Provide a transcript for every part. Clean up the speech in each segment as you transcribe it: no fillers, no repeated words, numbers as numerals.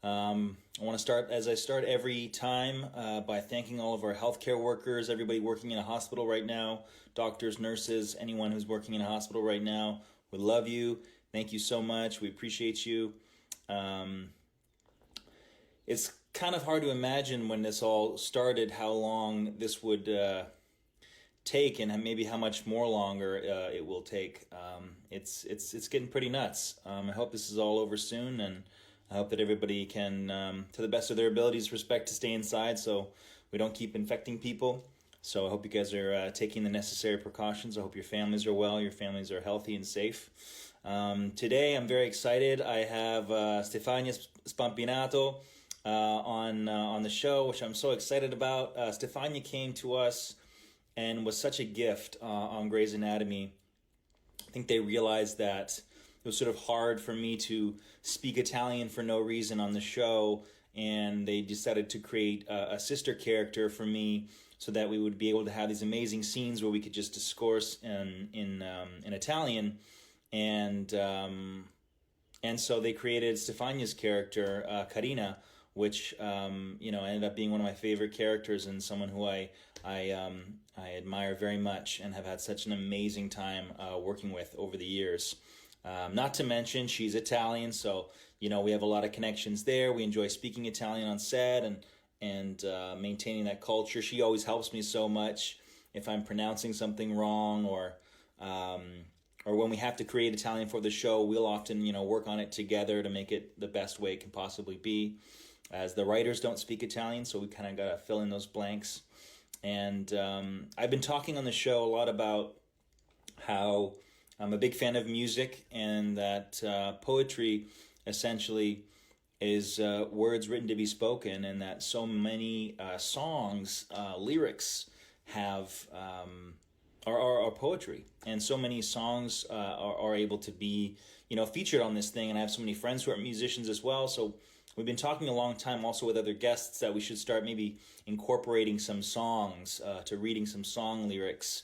I want to start, as I start every time, by thanking all of our healthcare workers, everybody working in a hospital right now, doctors, nurses, anyone who's working in a hospital right now. We love you. Thank you so much. We appreciate you. Um, it's kind of hard to imagine when this all started how long this would take, and maybe how much more longer it will take. It's getting pretty nuts. I hope this is all over soon, and I hope that everybody can, to the best of their abilities, respect to stay inside so we don't keep infecting people. So I hope you guys are taking the necessary precautions. I hope your families are well, your families are healthy and safe. Today I'm very excited. I have Stefania Spampinato on the show, which I'm so excited about. Stefania came to us and was such a gift on Grey's Anatomy. I think they realized that it was sort of hard for me to speak Italian for no reason on the show, and they decided to create a sister character for me so that we would be able to have these amazing scenes where we could just discourse in Italian, and so they created Stefania's character, Karina, which ended up being one of my favorite characters and someone who I admire very much and have had such an amazing time working with over the years. Not to mention, she's Italian, so we have a lot of connections there. We enjoy speaking Italian on set and maintaining that culture. She always helps me so much if I'm pronouncing something wrong, or when we have to create Italian for the show. We'll often work on it together to make it the best way it can possibly be, as the writers don't speak Italian, so we kind of got to fill in those blanks. And I've been talking on the show a lot about how I'm a big fan of music, and that poetry essentially is words written to be spoken, and that so many songs, lyrics have are poetry, and so many songs are able to be featured on this thing. And I have so many friends who are musicians as well, so we've been talking a long time also with other guests that we should start maybe incorporating some songs, to reading some song lyrics.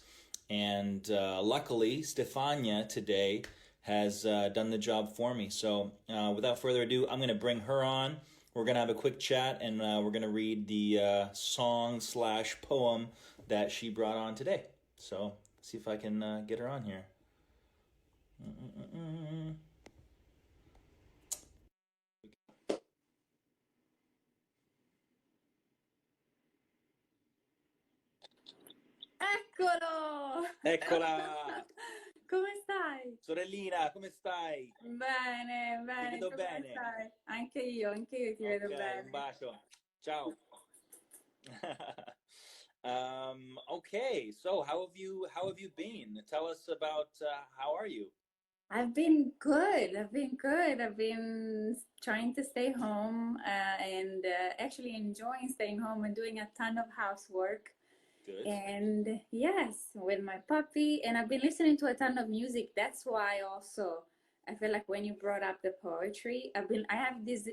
And luckily, Stefania today has done the job for me. So without further ado, I'm going to bring her on. We're going to have a quick chat, and we're going to read the song/poem that she brought on today. So let's see if I can get her on here. Eccolo! Eccola! Come stai? Sorellina, come stai? Bene, Ti bene, vedo tu come bene. stai? Anche io ti vedo Ok, un bene. bacio. Ciao. Okay, so how have you been? Tell us about how are you? I've been good. I've been good. I've been trying to stay home and actually enjoying staying home and doing a ton of housework. Good. And yes, with my puppy, and I've been listening to a ton of music. That's why also I feel like when you brought up the poetry, I have this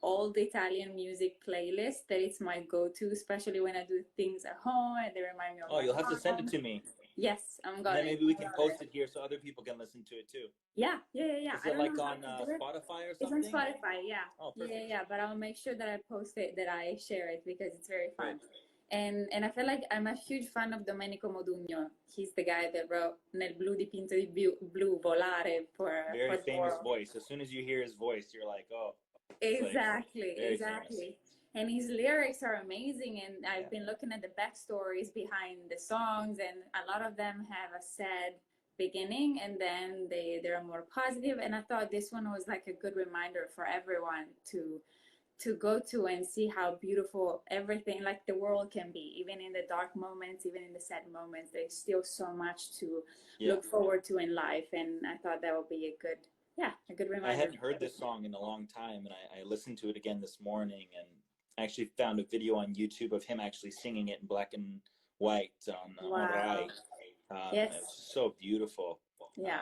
old Italian music playlist that it's my go-to, especially when I do things at home and they remind me of Oh, my you'll have to send it mom. to me. Yes, I'm And gonna. then maybe we can post it here so other people can listen to it too. Yeah. Is I it don't like know how on to do it. Spotify or It's on something? Spotify, yeah. Oh, Yeah, perfect. yeah, but I'll make sure that I post it, that I share it because it's very fun. Good. And I feel like I'm a huge fan of Domenico Modugno. He's the guy that wrote Nel blu dipinto di blu, volare for Very the famous world. voice. As soon as you hear his voice, you're like, oh, it's like Exactly, very famous. exactly. And his lyrics are amazing. And Yeah. I've been looking at the backstories behind the songs, and a lot of them have a sad beginning and then they're more positive. And I thought this one was like a good reminder for everyone to go to and see how beautiful everything, like the world can be, even in the dark moments, even in the sad moments. There's still so much to look forward to in life. And I thought that would be a good reminder. I hadn't heard this song in a long time, and I listened to it again this morning, and I actually found a video on YouTube of him actually singing it in black and white on Rai. Yes. It's so beautiful. Yeah.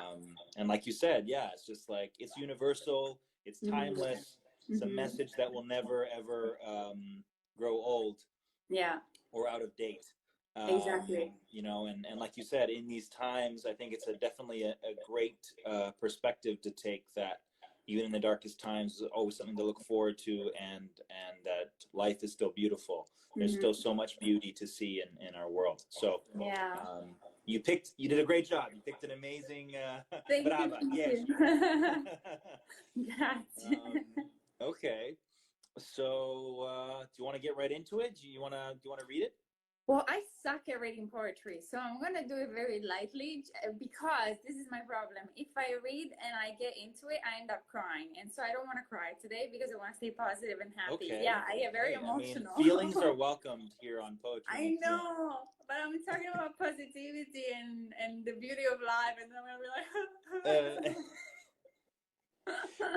And like you said, yeah, it's just like, it's universal, it's timeless. It's a message that will never, ever grow old. Yeah. Or out of date. Exactly. And like you said, in these times, I think it's definitely a great perspective to take, that even in the darkest times, there's always something to look forward to, and that life is still beautiful. There's still so much beauty to see in our world. So Yeah. you did a great job. You picked an amazing Thank you, brava. thank Yes. you. Grazie. Okay. So do you want to get right into it? Do you want to read it? Well, I suck at reading poetry, so I'm gonna do it very lightly because this is my problem. If I read and I get into it, I end up crying, and so I don't want to cry today because I want to stay positive and happy. Okay. Yeah, I get very Hey, emotional. I mean, feelings are welcomed here on Poetry. I know, but I'm talking about positivity and the beauty of life, and then I'm gonna be like.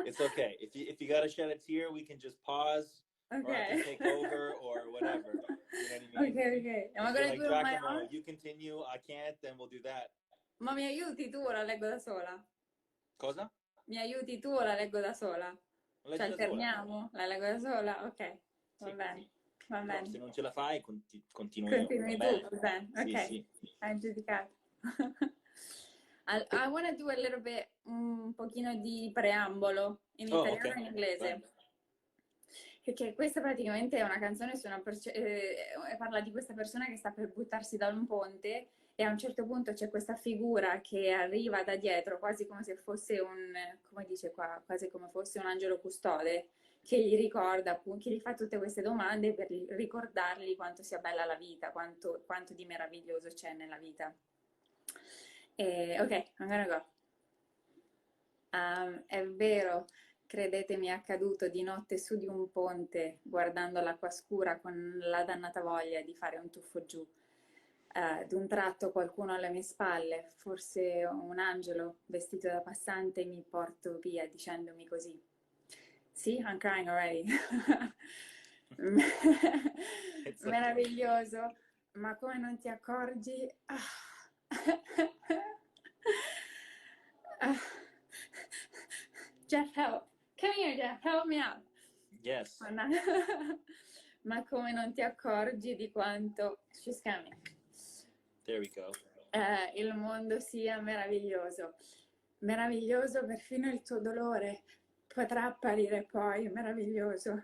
It's okay. If you gotta shed a tear, we can just pause. Okay. Or I can take over or whatever. You know what I mean? Okay. Am I gonna do it on my own? You continue, I can't, then we'll do that. Ma mi aiuti tu o la leggo da sola? Cosa? Mi aiuti tu o la leggo da sola? Ci alterniamo? La leggo da sola? Ok, va bene. Va bene. Se non ce la fai, continuo io. Continui tu, va bene. Ok, sì. hai giudicato. I want to do a little bit, un pochino di preambolo in italiano e in inglese. Bene. Perché questa praticamente è una canzone su parla di questa persona che sta per buttarsi da un ponte e a un certo punto c'è questa figura che arriva da dietro, quasi come se fosse come dice qua, quasi come fosse un angelo custode, che gli ricorda, che gli fa tutte queste domande per ricordargli quanto sia bella la vita, quanto di meraviglioso c'è nella vita. Ok, I'm gonna go. È vero. Credetemi, è accaduto di notte su di un ponte, guardando l'acqua scura con la dannata voglia di fare un tuffo giù. D'un tratto qualcuno alle mie spalle, forse un angelo vestito da passante, mi porto via dicendomi così. See, I'm crying already. Meraviglioso, ma come non ti accorgi? Jeff, help. Come here, Jeff, help me out. Yes. Ma come non ti accorgi di quanto... She's coming. There we go. Il mondo sia meraviglioso. Meraviglioso perfino il tuo dolore. Potrà apparire poi meraviglioso.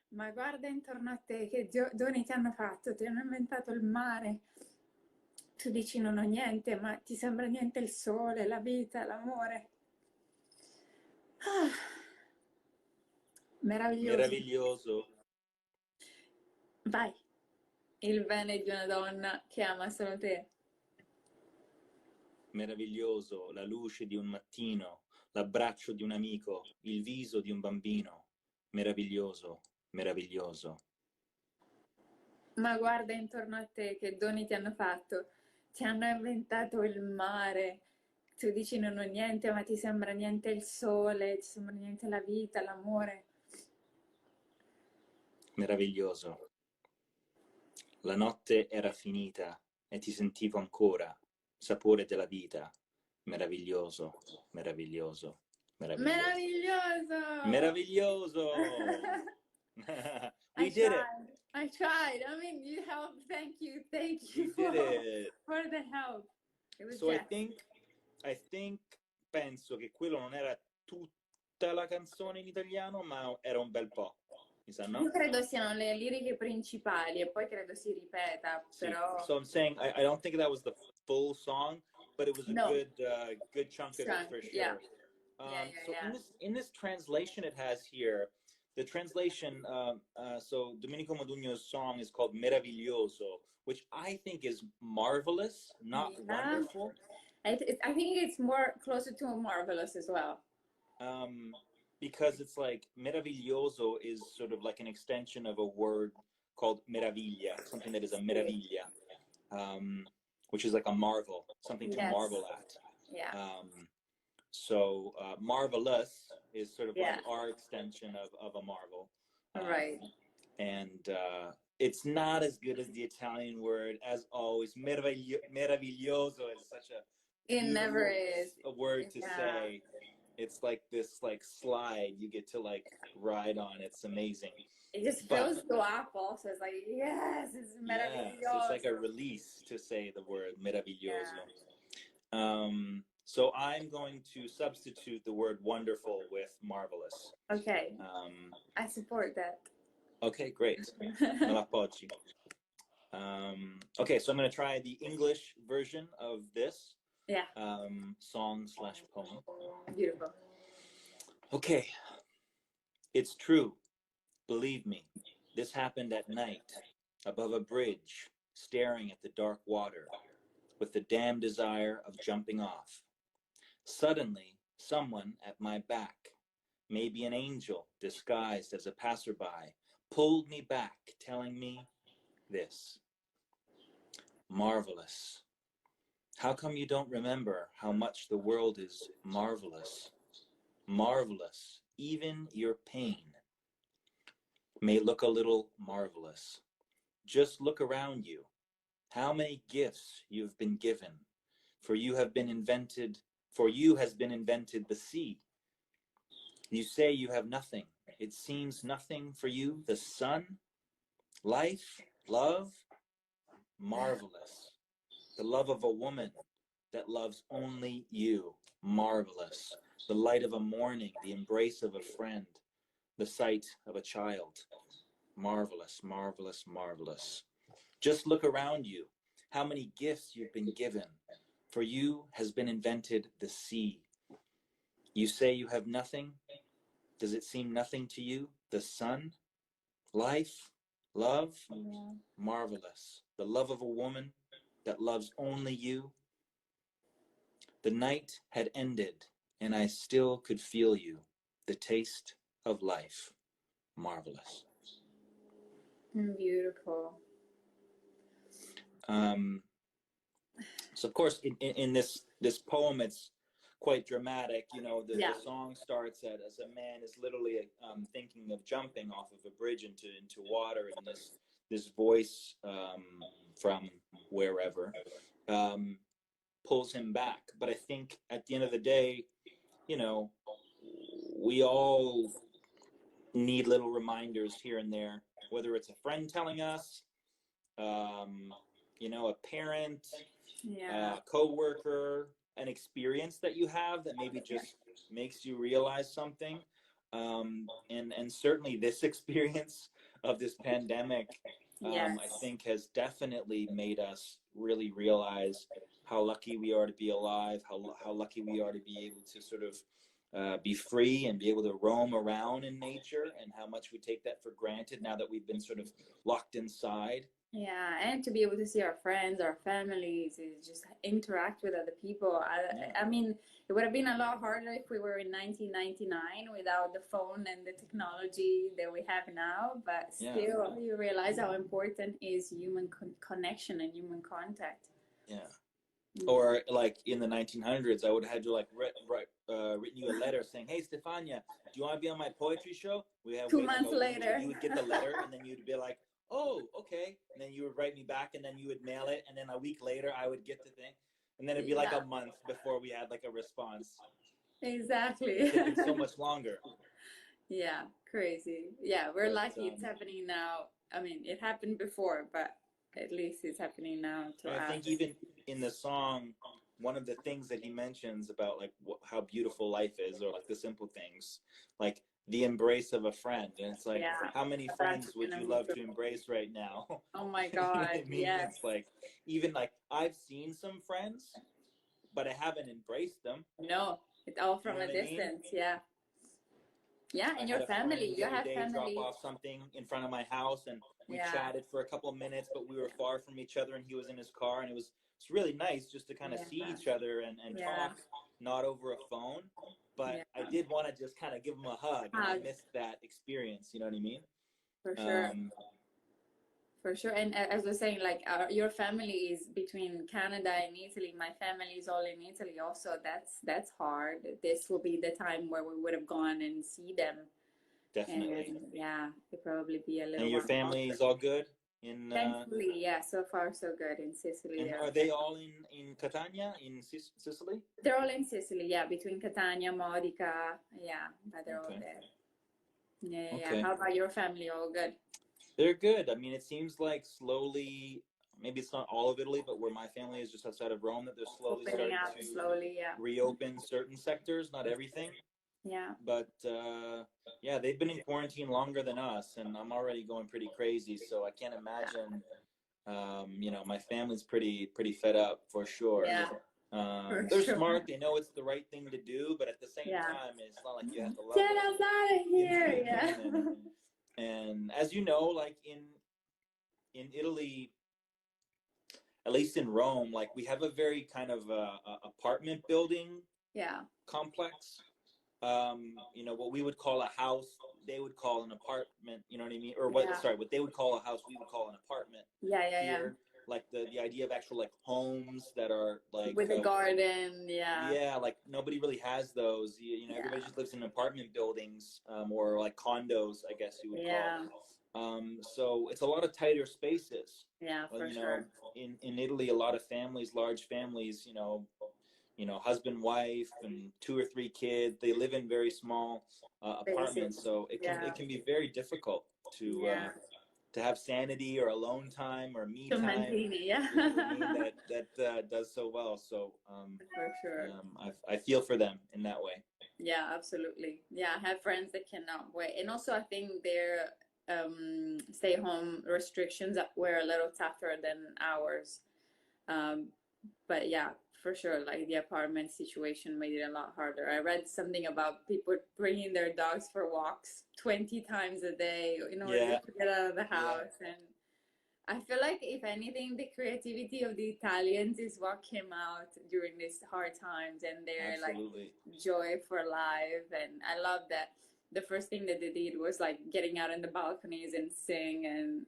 Ma guarda intorno a te che doni ti hanno fatto. Ti hanno inventato il mare. Tu dici non ho niente, ma ti sembra niente il sole, la vita, l'amore. Meraviglioso. Vai. Il bene di una donna che ama solo te. Meraviglioso, la luce di un mattino, l'abbraccio di un amico, il viso di un bambino. Meraviglioso. Ma guarda intorno a te che doni ti hanno fatto. Ti hanno inventato il mare. Tu dici non ho niente, ma ti sembra niente il sole, ti sembra niente la vita, l'amore. Meraviglioso. La notte era finita e ti sentivo ancora, sapore della vita. Meraviglioso. We did it. I tried. I mean, you helped. Thank you for the help. So I think penso che quello non era tutta la canzone in italiano, ma era un bel po'. Mi sa, no? Io credo siano le liriche principali e poi credo si ripeta, però... So I'm saying I don't think that was the full song, but it was a good chunk of it for sure. Yeah. So in this translation it has here, the translation, so Domenico Modugno's song is called Meraviglioso, which I think is marvelous, not wonderful. I think it's more closer to marvelous as well. Because it's like meraviglioso is sort of like an extension of a word called meraviglia, something that is a meraviglia, which is like a marvel, something to marvel at. Yeah. So marvelous is sort of like our extension of a marvel. Right. And it's not as good as the Italian word, as always. Meraviglioso is such a never is a word to say. It's like this slide you get to ride on. It's amazing. It just feels so apple. So it's like, yes, it's meraviglioso. It's like a release to say the word meraviglioso. So I'm going to substitute the word wonderful with marvelous. Okay, Um, I support that. okay, great. Me l'appoggio. Okay, so I'm going to try the English version of this Yeah, song slash poem. beautiful. Okay, it's true. Believe me, this happened at night, above a bridge, staring at the dark water, with the damn desire of jumping off. Suddenly, someone at my back, maybe an angel disguised as a passerby, pulled me back, telling me this. Marvelous. How come you don't remember how much the world is marvelous? Marvelous. Even your pain may look a little marvelous. Just look around you. How many gifts you've been given. For you have been invented, for you has been invented the sea. You say you have nothing. It seems nothing for you. The sun, life, love, marvelous. The love of a woman that loves only you, marvelous. The light of a morning, the embrace of a friend, the sight of a child, marvelous, marvelous, marvelous. Just look around you, how many gifts you've been given. For you has been invented the sea. You say you have nothing. Does it seem nothing to you? The sun, life, love, Yeah. marvelous. The love of a woman that loves only you. The night had ended, and I still could feel you. The taste of life, marvelous. Beautiful. Um, so of course, in this poem, it's quite dramatic. You know, Yeah. the song starts as a man is literally thinking of jumping off of a bridge into water, and this voice from wherever um, pulls him back. But I think at the end of the day, you know, we all need little reminders here and there, whether it's a friend telling us, um, you know, a parent, Yeah. coworker, an experience that you have that maybe just makes you realize something. And certainly this experience of this pandemic, I Yes. think has definitely made us really realize how lucky we are to be alive, how lucky we are to be able to sort of be free and be able to roam around in nature, and how much we take that for granted now that we've been sort of locked inside. Yeah, and to be able to see our friends, our families, is just interact with other people. Yeah, I mean, it would have been a lot harder if we were in 1999 without the phone and the technology that we have now. But yeah, still, you realize how important is human connection and human contact. yeah. Mm. Or like in the 1900s, I would have had to like written you a letter saying, "Hey, Stefania, do you want to be on my poetry show?" We have Two wait like months a week. later. You would get the letter, and then you'd be like, "Oh, okay." And then you would write me back, and then you would mail it, and then a week later, I would get the thing, and then it'd be like Yeah, a month before we had like a response. It's exactly. taken so much longer. Yeah, crazy. Yeah, we're But lucky it's happening now. I mean, it happened before, but at least it's happening now to I us. think even in the song, one of the things that he mentions about like how beautiful life is, or like the simple things, like the embrace of a friend, and it's like, Yeah, how many that's friends would gonna you be love true. to embrace right now? Oh my You know what God, I mean? yes. It's like, even like I've seen some friends, but I haven't embraced them. No, it's all You from know a what I mean? distance. Yeah. Yeah, I and had your a friend family. the You other have day drop family. off something in front of my house, and we Yeah, chatted for a couple of minutes, but we were far from each other, and he was in his car, and it's really nice just to kind of yeah, see each other and yeah, talk, not over a phone. But yeah. I did want to just kind of give him a hug, and I Hug, missed that experience. You know what I mean? for sure. Um, For sure. And as I was saying, like your family is between Canada and Italy. My family is all in Italy also. That's hard. This will be the time where we would have gone and see them. Definitely. And yeah, it'd probably be a And little your one family longer. is all good in Thankfully, yeah, so far so good in Sicily. and are they all in Catania in Sicily? They're all in Sicily, yeah, between Catania, Modica, yeah, but they're all Okay. there. Yeah, yeah. Okay. How about your family? All good? They're good. I mean, it seems like slowly, maybe it's not all of Italy, but where my family is just outside of Rome, that they're slowly Opening starting up to slowly, yeah. reopen certain sectors, not everything. Yeah. But yeah, they've been in quarantine longer than us, and I'm already going pretty crazy. So I can't imagine. My family's pretty fed up for sure. Yeah, for They're sure. smart. They know it's the right thing to do, but at the same Yeah. time, it's not like you have to love Get them. us out of You know here. what I Yeah. mean? And as you know, like in Italy, at least in Rome, like we have a very kind of apartment building Yeah. complex. What we would call a house, they would call an apartment. You know what I mean? Or what? Yeah. Sorry, what they would call a house, we would call an apartment Yeah. Yeah. Yeah. here. Like the idea of actual like homes that are like With a garden. Yeah. yeah, like nobody really has those. Yeah. Everybody just lives in apartment buildings, or like condos, I guess you would call. Yeah. So it's a lot of tighter spaces. Yeah, Well, for sure. in Italy, a lot of families, large families, husband, wife, and 2 or 3 kids. They live in very small Basic. apartments, so it can Yeah. it can be very difficult Yeah. to have sanity or alone time or me To time. maintain it. Yeah. You know what I mean? That does so well. So For sure. I feel for them in that way. Yeah, absolutely. Yeah, I have friends that cannot wait. And also I think their stay-home restrictions were a little tougher than ours. Um, but yeah, for sure, like the apartment situation made it a lot harder. I read something about people bringing their dogs for walks 20 times a day in order Yeah, to get out of the yeah, house. And I feel like, if anything, the creativity of the Italians is what came out during these hard times, and their like absolutely. joy for life. And I love that the first thing that they did was like getting out on the balconies and sing and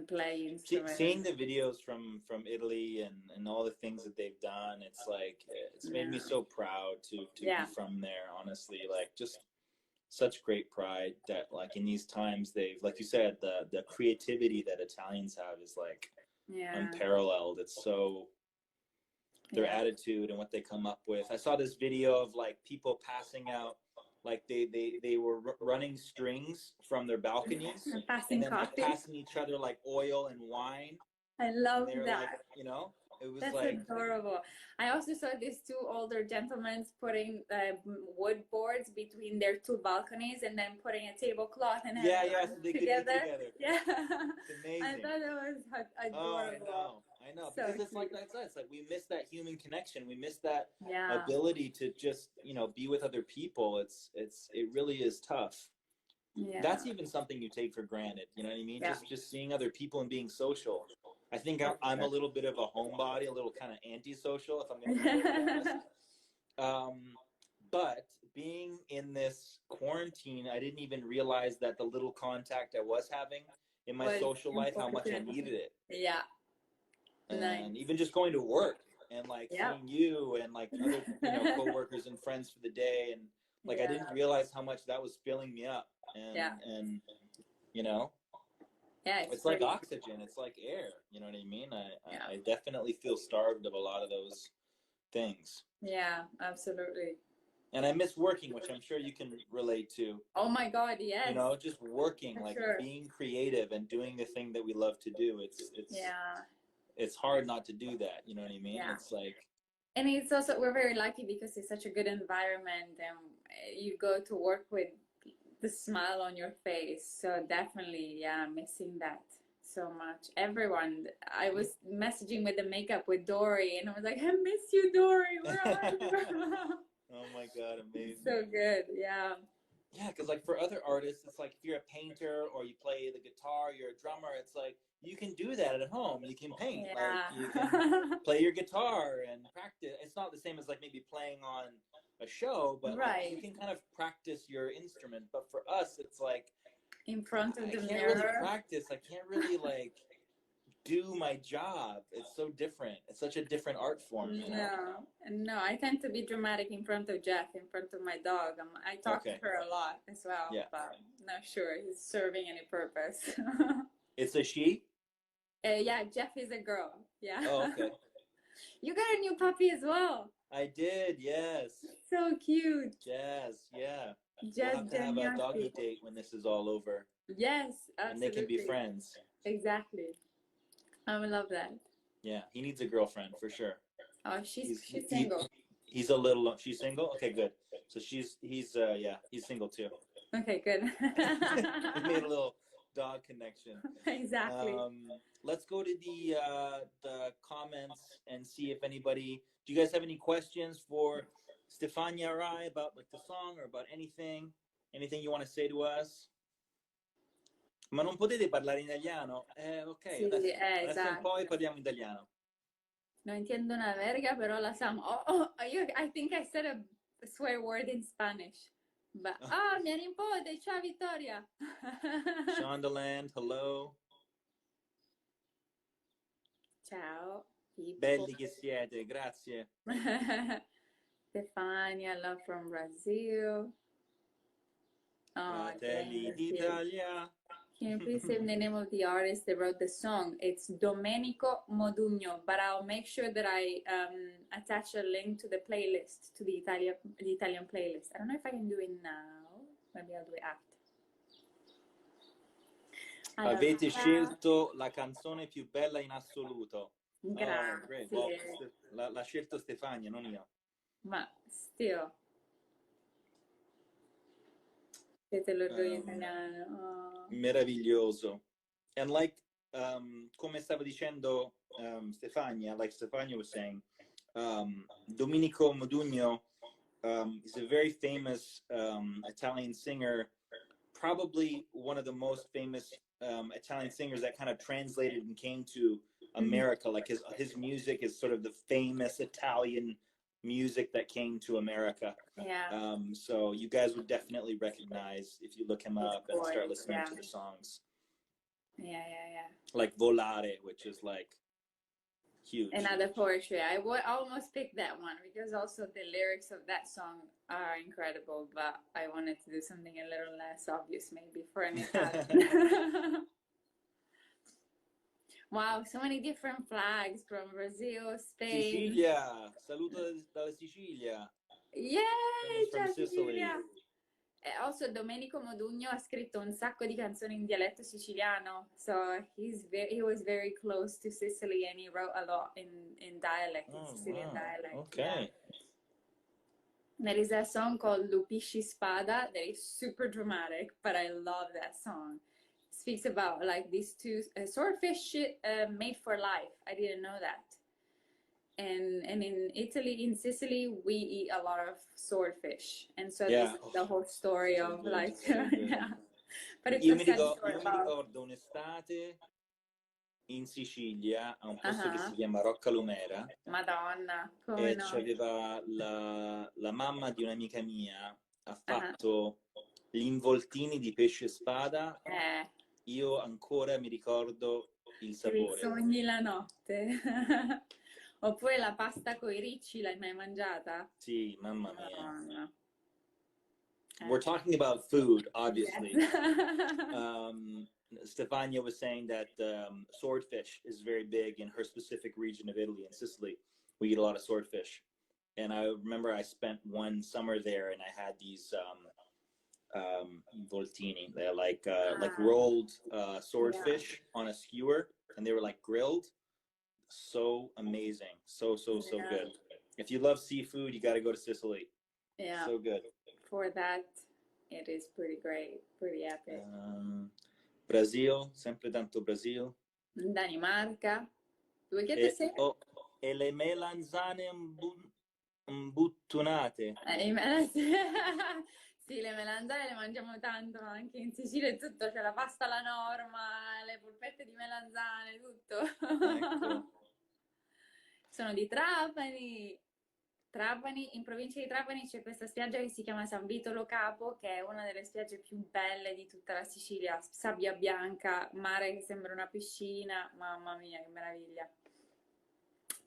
play Seeing instruments. the videos from Italy and all the things that they've done, it's made me Yeah. so proud to be Yeah. from there. Honestly, like just such great pride that like in these times they've, like you said, the creativity that Italians have is like Yeah. unparalleled. It's so their Yeah. attitude and what they come up with. I saw this video of like people passing out, like they were running strings from their balconies And and passing then like coffee. passing each other like oil and wine, I and love they're like, that. it was That's like adorable. I also saw these two older gentlemen putting wood boards between their two balconies and then putting a tablecloth and yeah, having yeah, lunch so they could eat together. together. Yeah. It's I amazing. thought it was Oh, adorable. I know, So because it's like cute. it's like we miss that human connection. We miss that Yeah. ability to just be with other people. It really is tough. Yeah. That's even something you take for granted. You know what I mean? Yeah. Just seeing other people and being social. I think For I'm a sure. little bit of a homebody, a little kind of antisocial, if I'm going to be totally honest. But being in this quarantine, I didn't even realize that the little contact I was having in my Was social life, how much I important. needed it. Yeah. Nice. And even just going to work and like Yeah. seeing you and like other coworkers and friends for the day, and like I Yeah. didn't realize how much that was filling me up. Yeah. And you know Yeah, it's like pretty. oxygen, it's like air, you know what I mean? Yeah. I definitely feel starved of a lot of those things. Yeah, absolutely. And I miss working, which I'm sure you can relate to. Oh my God, yes. Just working, For like sure. being creative and doing the thing that we love to do. Yeah. It's hard not to do that, you know what I mean? Yeah. It's like, And it's also, we're very lucky because it's such a good environment, and you go to work with the smile on your face. So definitely, yeah, missing that so much. Everyone, I was messaging with the makeup with Dory, and I was like, I miss you, Dory. Where are you? oh my God, amazing. So good, yeah. Yeah, because like for other artists, it's like if you're a painter or you play the guitar, you're a drummer, it's like you can do that at home. You can paint, Yeah. like you can play your guitar and practice. It's not the same as like maybe playing on a show, but like you can kind of practice your instrument. But for us, it's like in front of the I can't mirror. really practice. I can't really like do my job. It's so different. It's such a different art form. No, I tend to be dramatic in front of Jeff, in front of my dog. I talk to her a lot as well, but not sure he's serving any purpose. It's a she? Yeah, Jeff is a girl. Yeah. Oh, okay. You got a new puppy as well. I did, yes. So cute. Jazz, yeah. Jazz, we'll have to have a doggy date when this is all over. Yes, absolutely. And they can be friends. Exactly. I love that. Yeah, he needs a girlfriend for sure. Oh, He's she's single. he's a little. She's single. Okay, good. So he's single too. Okay, good. We made a little dog connection. Exactly. Let's go to the comments and see if anybody. Do you guys have any questions for Stefania or I about like the song or about anything? Anything you want to say to us? Ma non potete parlare in italiano? Ok, Sì, adesso un po' e esatto. parliamo in italiano. Non entiendo una verga, però la Sam. I think I said a swear word in Spanish. But, mia nipote, ciao Vittoria. Shondaland, hello. Ciao, Pippo. Belli che siete, grazie. Stefania, love from Brazil. Oh, Fratelli d'Italia. Can you please say the name of the artist that wrote the song? It's Domenico Modugno, but I'll make sure that I attach a link to the playlist, to the Italian playlist. I don't know if I can do it now. Maybe I'll do it after. Allora, Avete scelto la canzone più bella in assoluto. Grazie. Oh, great. Well, l'ha scelto Stefania, non io. Ma still. Siete l'orgoglio italiano. Oh. Meraviglioso. And like, come stava dicendo Stefania, like Stefania was saying, Domenico Modugno is a very famous Italian singer, probably one of the most famous Italian singers that kind of translated and came to America. Like his music is sort of the famous Italian music that came to America. Yeah. So you guys would definitely recognize if you look him up and start listening to the songs. Yeah. Like Volare, which is like huge. Another poetry. I would almost pick that one because also the lyrics of that song are incredible, but I wanted to do something a little less obvious maybe for an Italian. Wow, so many different flags from Brazil, Spain. Sicilia, saluto dalla Sicilia. Yay, from Sicily. Also, Domenico Modugno ha scritto un sacco di canzoni in dialetto siciliano, so he was very close to Sicily and he wrote a lot in dialect, in Sicilian dialect. Okay. Yeah. There is a song called Lupisci Spada that is super dramatic, but I love that song. It speaks about like these two swordfish made for life. I didn't know that. And in Italy, in Sicily, we eat a lot of swordfish, and so this is the whole story of good, like, yeah. But it's io mi ricordo un'estate in Sicilia, a un posto che si chiama Roccalumera. Madonna, come no? C'aveva la mamma di un'amica mia, ha fatto gli involtini di pesce spada. Io ancora mi ricordo il sapore. Sogni la notte. Oppure la pasta coi ricci, l'hai mai mangiata? Sì, mamma mia. Madonna. We're talking about food, obviously. Stefania was saying that swordfish is very big in her specific region of Italy, in Sicily. We eat a lot of swordfish. And I remember I spent one summer there and I had these voltini. They're like rolled swordfish on a skewer, and they were like grilled. So amazing. So good. If you love seafood, you got to go to Sicily. Yeah. So good. For that, it is pretty great, pretty epic. Brazil, sempre tanto Brazil. Danimarca. Do we get the same? E le melanzane imbuttunate. Sì, le melanzane le mangiamo tanto anche in Sicilia, e tutto, c'è la pasta alla norma, le polpette di melanzane, tutto. Ecco. Sono di Trapani. In provincia di Trapani c'è questa spiaggia che si chiama San Vitolo Capo, che è una delle spiagge più belle di tutta la Sicilia. Sabbia bianca, mare che sembra una piscina, mamma mia, che meraviglia.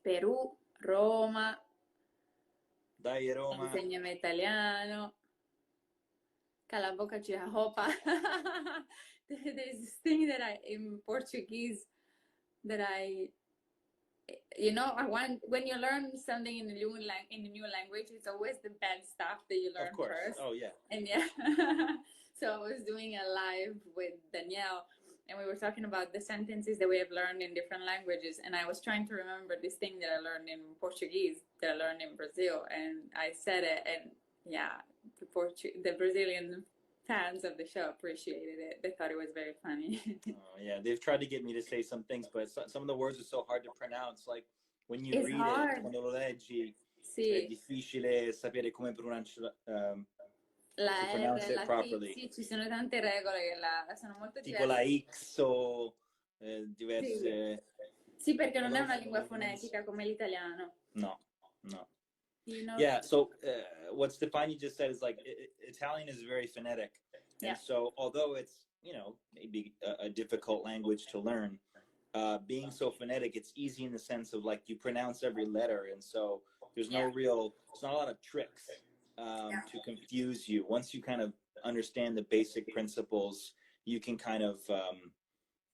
Perù, Roma. Dai, Roma. Insegnami italiano. Cala boca ci hopa. There's this thing that in Portuguese that when you learn something in a new language, it's always the bad stuff that you learn first. Oh yeah. And yeah, so I was doing a live with Danielle, and we were talking about the sentences that we have learned in different languages, and I was trying to remember this thing that I learned in Portuguese that I learned in Brazil, and I said it, and yeah, the Brazilian fans of the show appreciated it. They thought it was very funny. Oh, yeah, they've tried to get me to say some things, but some of the words are so hard to pronounce. Like when you It's read hard. it, quando lo leggi, Sì. è difficile sapere come pronunciare, to La pronounce R, it la T, properly. sì, ci sono tante regole che sono molto Tipo la diverse. X o diverse. Sì, perché non è una lingua fonetica come l'italiano. No, no. You know? Yeah, so what Stefania just said is like Italian is very phonetic. And Yeah. so although it's, you know, maybe a difficult language to learn, being so phonetic, it's easy in the sense of like you pronounce every letter. And so there's no there's not a lot of tricks to confuse you. Once you kind of understand the basic principles, you can kind of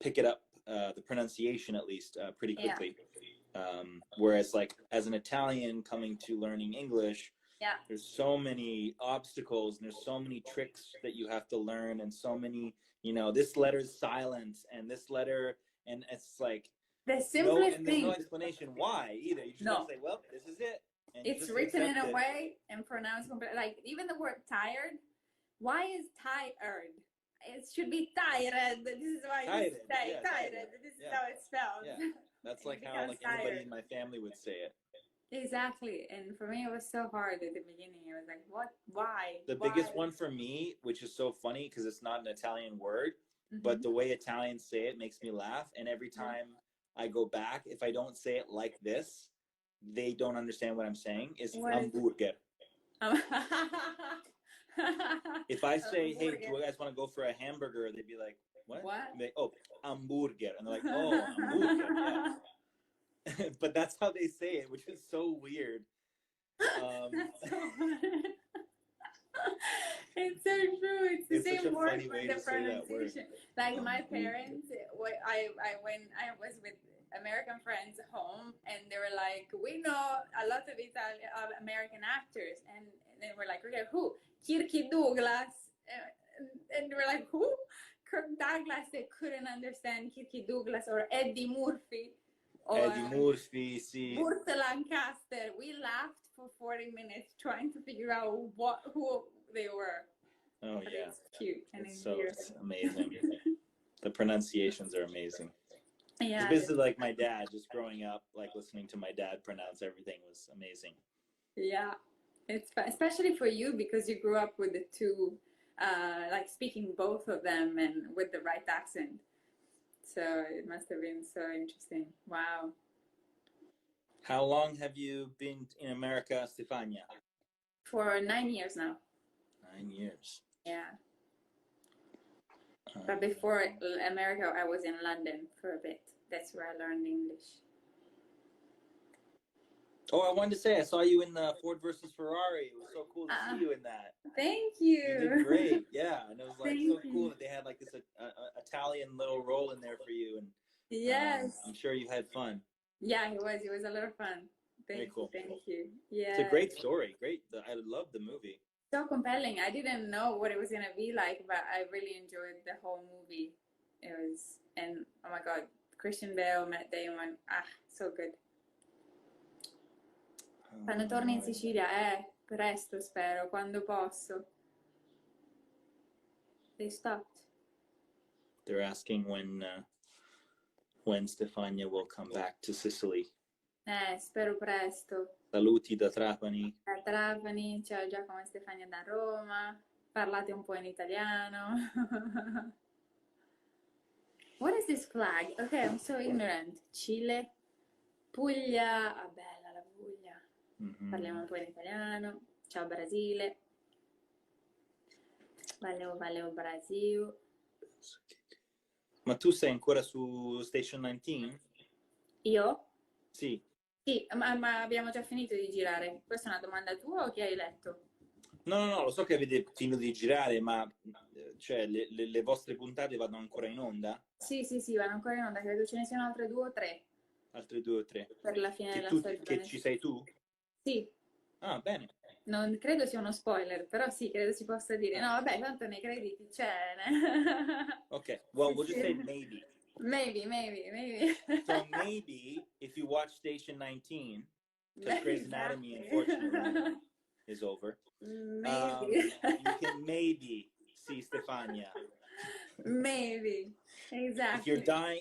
pick it up, the pronunciation at least, pretty quickly. Whereas like as an Italian coming to learning English, there's so many obstacles and there's so many tricks that you have to learn, and so many, you know, this letter's silent and this letter, and it's like the simplest and thing. there's no explanation why either. You just have to say, well, this is it. And it's written in a way and pronounced like even the word tired. Why is tired? It should be tired. This is why you say tired. This is how it's spelled. Yeah. That's like how like anybody in my family would say it. Exactly. And for me, it was so hard at the beginning. It was like, what? Why? The biggest one for me, which is so funny because it's not an Italian word, but the way Italians say it makes me laugh. And every time I go back, if I don't say it like this, they don't understand what I'm saying, is hamburger. If I say, hey, do you guys want to go for a hamburger? They'd be like, what? Oh, hamburger. And they're like, oh, hamburger, yeah. But that's how they say it, which is so weird. It's so true. It's the same word for the pronunciation. Like my parents, when I was with American friends home, and they were like, we know a lot of American actors, and they were like, okay, who? Kirk Douglas, and they were like, who? Kirk Douglas. They couldn't understand Kirk Douglas or Eddie Murphy. Eddie Murphy, sì. Burt Lancaster. We laughed for 40 minutes trying to figure out who they were. Oh, but yeah. It's cute. And it's amazing. The pronunciations are amazing. Yeah. It's basically like my dad, just growing up, like listening to my dad pronounce everything was amazing. Yeah. It's especially for you because you grew up with the two, like speaking both of them and with the right accent. So it must have been so interesting. Wow. How long have you been in America, Stefania? For 9 years now. 9 years. Yeah. But before America, I was in London for a bit. That's where I learned English. Oh, I wanted to say, I saw you in the Ford versus Ferrari. It was so cool to see you in that. Thank you. You did great. Yeah, and it was like so cool that they had like this Italian little role in there for you. And yes, I'm sure you had fun. Yeah, it was a lot of fun. Very cool. Thank you. Yeah, it's a great story. Great. I loved the movie. So compelling. I didn't know what it was gonna be like, but I really enjoyed the whole movie. It was, and oh my God, Christian Bale, Matt Damon, so good. Quando torni in Sicilia, presto spero, quando posso. They stopped. They're asking when Stefania will come back to Sicily. Spero presto. Saluti da Trapani. Da Trapani, ciao Giacomo e Stefania da Roma. Parlate un po' in italiano. What is this flag? Okay, I'm so ignorant. Cile, Puglia, bella la Puglia. Parliamo un po' in italiano. Ciao Brasile. Valeu Brasil. Ma tu sei ancora su Station 19? Io? Sì. Sì, ma abbiamo già finito di girare. Questa è una domanda tua o che hai letto? No, lo so che avete finito di girare, ma cioè le vostre puntate vanno ancora in onda? Sì, vanno ancora in onda. Credo ce ne siano altre 2 o 3. Altre 2 o 3? Per la fine della stagione. Che ci sei tu? Sì. Ah, bene. Non credo sia uno spoiler, però sì, credo si possa dire. No, vabbè, tanto nei crediti c'è. Okay, well, Sì, we'll just say sì. maybe. Maybe, maybe, maybe. So maybe if you watch Station 19, because Grey's Anatomy, Exactly. unfortunately, is over, Maybe. you can maybe see Stefania. Maybe. Exactly.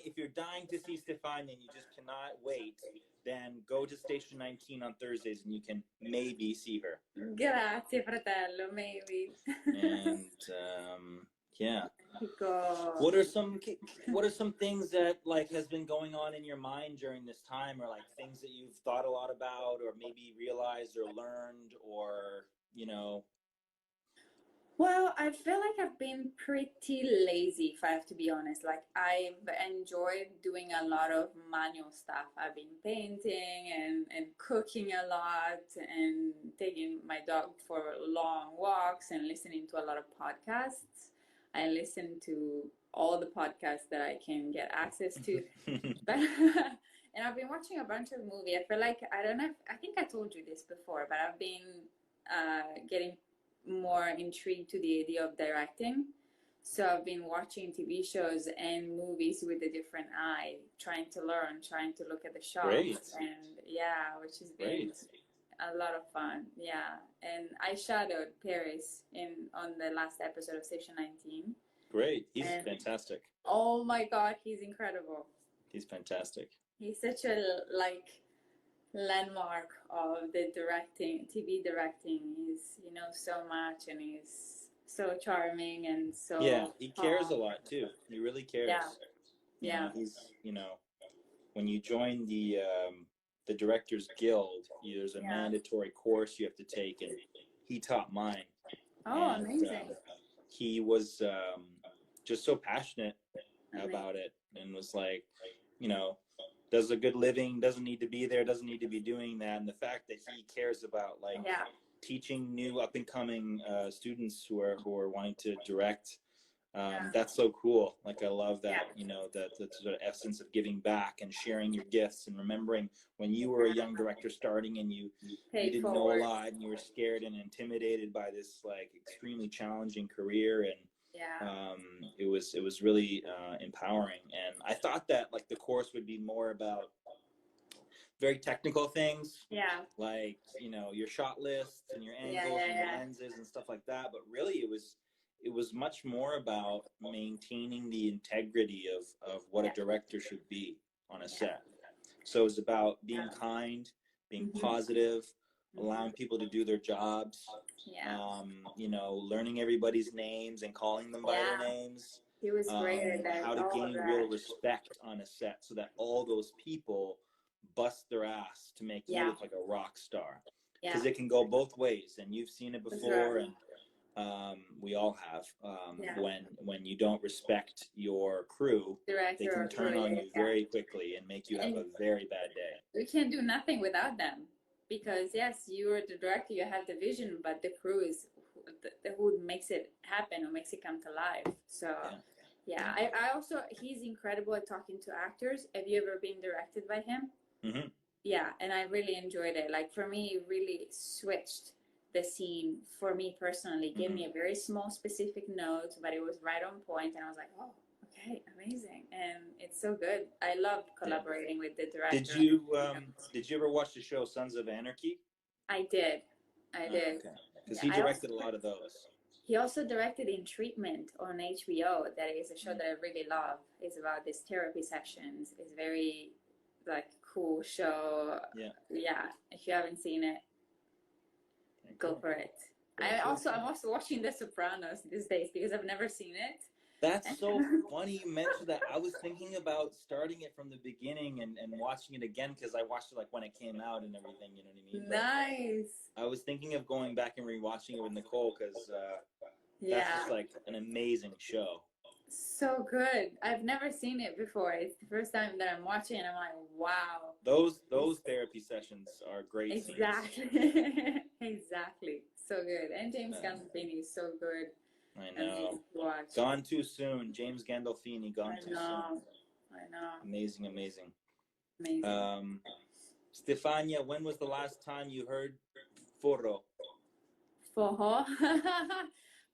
If you're dying to see Stefania and you just cannot wait, then go to Station 19 on Thursdays and you can maybe see her. Grazie, fratello, maybe. And yeah, Dico, what are some what are some things that like has been going on in your mind during this time, or like things that you've thought a lot about, or maybe realized or learned, or you know? well, I feel like I've been pretty lazy, if I have to be honest. Like, I've enjoyed doing a lot of manual stuff. I've been painting and cooking a lot and taking my dog for long walks and listening to a lot of podcasts. I listen to all the podcasts that I can get access to. But and I've been watching a bunch of movies. I feel like I don't know. I think I told you this before, but I've been getting more intrigued to the idea of directing. So I've been watching TV shows and movies with a different eye, trying to learn, trying to look at the Great, shots, and yeah, which has been great, a lot of fun. Yeah, and I shadowed Paris in on the last episode of Station 19, great. He's and fantastic. oh my God, he's incredible. He's fantastic. He's such a like landmark of the directing, TV directing. He knows so much and he's so charming and Yeah, so he cares calm. a lot too. He really Yeah, cares. yeah, He's when you join the Directors Guild, there's a yeah. mandatory course you have to take, and he taught mine, Oh, and amazing, he was just so passionate amazing. about it, and was like, you know, does a good living, doesn't need to be there, doesn't need to be doing that, and the fact that he cares about like Yeah, teaching new up and coming students who are wanting to direct. yeah, That's so cool. Like I love yeah, that, that sort of essence of giving back and sharing your gifts and remembering when you were a young director starting and you pay didn't know a forward. lot and you were scared and intimidated by this like extremely challenging career, and Yeah, it was really empowering. And I thought that like the course would be more about very technical things yeah, like your shot lists and your yeah, angles yeah, and your yeah, lenses and stuff like that, but really it was much more about maintaining the integrity of what a yeah, director should be on a yeah, set. So it's about yeah. being kind, being Mm-hmm, positive, mm-hmm. allowing people to do their jobs, Yeah, learning everybody's names and calling them by their yeah. names, He was great at that, how to all of gain real that. respect on a set so that all those people bust their ass to make you Yeah, look like a rock star. yeah, Because it can go both ways, and you've seen it for sure. before, and we all have. Yeah, When you don't respect your crew, they director can or crew, turn on yeah, you yeah. very quickly and make you have And a very bad day. we can't do nothing without them because yes, you are the director, you have the vision, but the crew is who makes it happen, who makes it come to life. So Yeah. yeah, I also he's incredible at talking to actors. Have you ever been directed by him? Mm-hmm. Yeah, and I really enjoyed it. Like for me, it really switched the scene for me personally. Gave Mm-hmm. me a very small specific note, but it was right on point, and I was like, oh, okay, amazing, and it's so good. I love Yeah. collaborating with the Did director. you did you ever watch the show Sons of Anarchy? I did, I Oh, did. okay. Because Yeah, he I also directed a lot of those. he also directed In Treatment on HBO. That is a show that I really love. It's about these therapy sessions. It's very like cool show. Yeah. Yeah, if you haven't seen it, Very go cool. for it. Very cool. I'm also watching The Sopranos these days because I've never seen it. That's so funny you mentioned that. I was thinking about starting it from the beginning and watching it again because I watched it like when it came out and everything, you know what I mean? But Nice. I was thinking of going back and rewatching it with Nicole because that's Yeah. just like an amazing show. So good. I've never seen it before. It's the first time that I'm watching and I'm like, wow. Those therapy sessions are great scenes. Exactly. Exactly. So good. And James Uh, Gandolfini is so good. I Amazing know. to watch. Gone too soon. James Gandolfini, gone I too soon. know. I know. Amazing, amazing. Amazing. Stefania, when was the last time you heard Foro? Forró.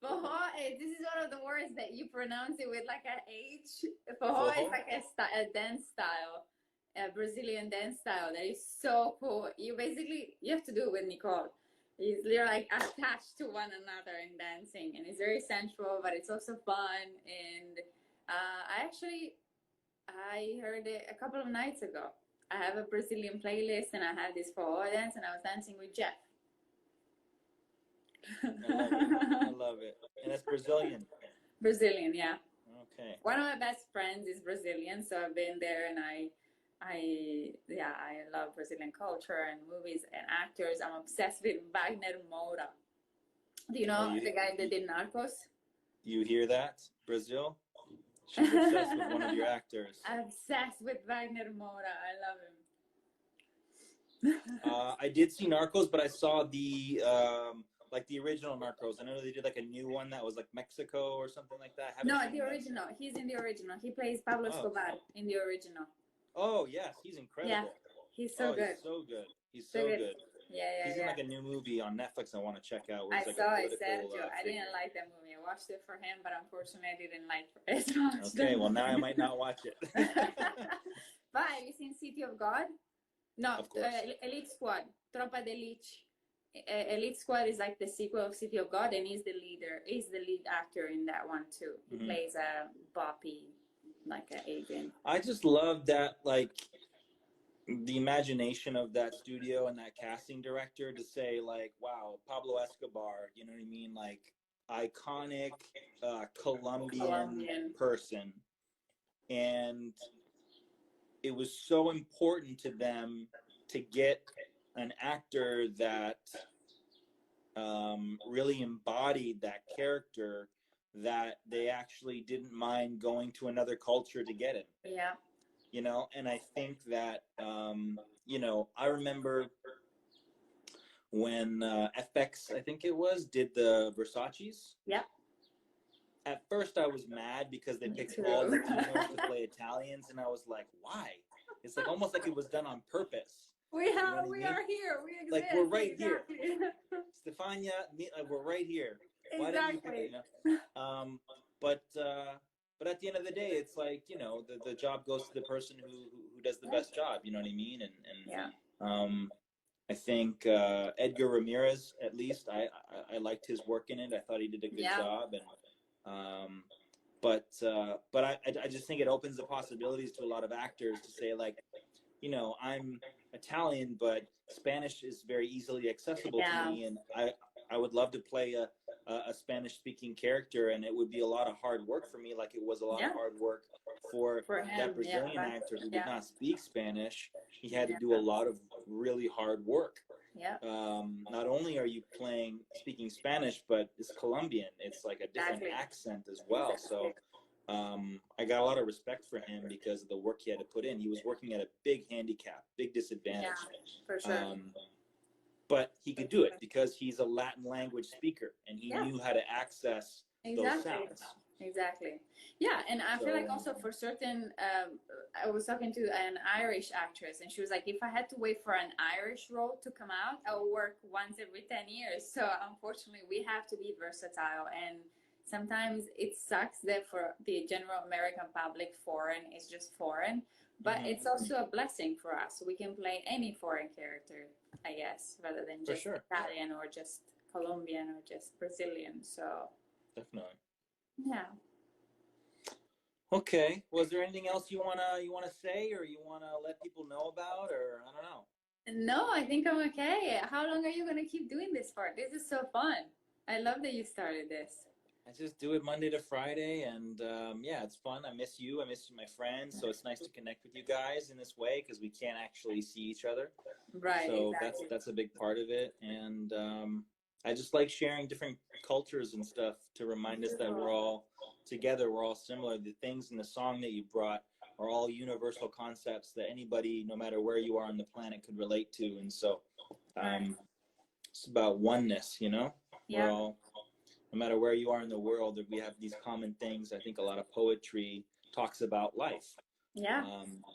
Forró, this is one of the words that you pronounce it with like an H. Forró is Forró? like a dance style, a Brazilian dance style that is so cool. You basically, you have to do it with Nicole. You're like attached to one another in dancing, and it's very sensual, but it's also fun. And I heard it a couple of nights ago. I have a Brazilian playlist, and I had this forró dance, and I was dancing with Jeff. I love it. I love it. And that's Brazilian. Brazilian, yeah. Okay. One of my best friends is Brazilian, so I've been there, and yeah, I love Brazilian culture and movies and actors. I'm obsessed with Wagner Moura. Do you Oh, know the guy that did Narcos? you hear that, Brazil? She's obsessed with one of your actors. I'm obsessed with Wagner Moura. I love him. I did see Narcos, but I saw the like the original Narcos. I know they did like a new one that was like Mexico or something like that. I haven't No, seen the that. original. He's in the original. He plays Pablo Oh. Escobar in the original. Oh yes, he's incredible. Yeah, he's so good. He's so good. He's So so good. good. Yeah, He's in like a new movie on Netflix I want to check out. Where I it's like saw a it, political Sergio. I figure. didn't like that movie. I watched it for him, but unfortunately, I didn't like it as much. Okay, well now I might not watch it. But have you seen City of God? No, Of course. Elite Squad, Tropa de Elite. Elite Squad is like the sequel of City of God, and he's the leader. He's the lead actor in that one too. He plays a boppy, like an agent. I just love that, like the imagination of that studio and that casting director to say like, wow, Pablo Escobar, you know what I mean? Like iconic Colombian person. And it was so important to them to get an actor that really embodied that character, that they actually didn't mind going to another culture to get it. Yeah. You know, and I think that, you know, I remember when FX, I think it was, did the Versace's. Yep. At first, I was mad because they picked all Latinos to play Italians, and I was like, why? It's like almost like it was done on purpose. We are here. We exist. Like we're right here. Stefania, we're right here. Why didn't you pick it? You know? But at the end of the day, it's like, you know, the job goes to the person who does the best job. You know what I mean? And I think Edgar Ramirez, at least, I liked his work in it. I thought he did a good job. And but I just think it opens the possibilities to a lot of actors to say like, you know, I'm Italian, but Spanish is very easily accessible to me, and I would love to play a Spanish speaking character, and it would be a lot of hard work for me, like it was a lot of hard work for that Brazilian actor who did not speak Spanish. He had to do a lot of really hard work. Yeah. Not only are you speaking Spanish, but it's Colombian. It's like a different accent as well. So I got a lot of respect for him because of the work he had to put in. He was working at a big handicap, big disadvantage. Yeah, for sure. But he could do it because he's a Latin language speaker, and he knew how to access those sounds. Exactly. Yeah, and I feel like also for certain, I was talking to an Irish actress, and she was like, if I had to wait for an Irish role to come out, I would work once every 10 years. So unfortunately, we have to be versatile, and sometimes it sucks that for the general American public, foreign is just foreign, but it's also a blessing for us. We can play any foreign character, I guess, rather than just Italian or just Colombian or just Brazilian. So definitely. Yeah. Okay. Was there anything else you wanna say, or you wanna let people know about, or I don't know? No, I think I'm okay. How long are you gonna keep doing this for? This is so fun. I love that you started this. I just do it Monday to Friday, and yeah, it's fun. I miss you. I miss my friends. So it's nice to connect with you guys in this way because we can't actually see each other. Right. So that's a big part of it, and I just like sharing different cultures and stuff to remind us that we're all together. We're all similar. The things in the song that you brought are all universal concepts that anybody, no matter where you are on the planet, could relate to. And so it's about oneness, you know? Yeah. We're all, no matter where you are in the world, we have these common things. I think a lot of poetry talks about life. Yeah.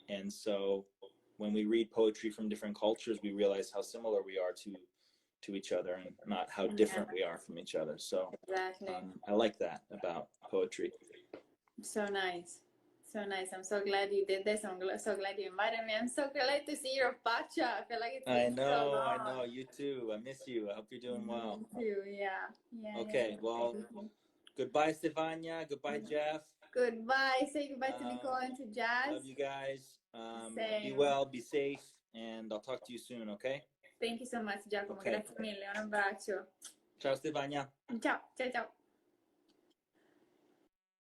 And so when we read poetry from different cultures, we realize how similar we are to to each other and not how Yeah, different we are from each other. So exactly. I like that about poetry. So nice. So nice. I'm so glad you did this. So glad you invited me. I'm so glad to see your pacha. I feel like it's been so I long. know. You too. I miss you. I hope you're doing well. Me too. Yeah. Yeah. Okay, Yeah. well, goodbye, Stefania. Goodbye, Jeff. Goodbye. Say goodbye to Nicole and to Love Jazz. you guys. Be Same. well, be safe, and I'll talk to you soon, okay? Thank you so much, Giacomo. Okay. Grazie mille. Un abbraccio. Ciao, Stefania. Ciao. Ciao. Ciao.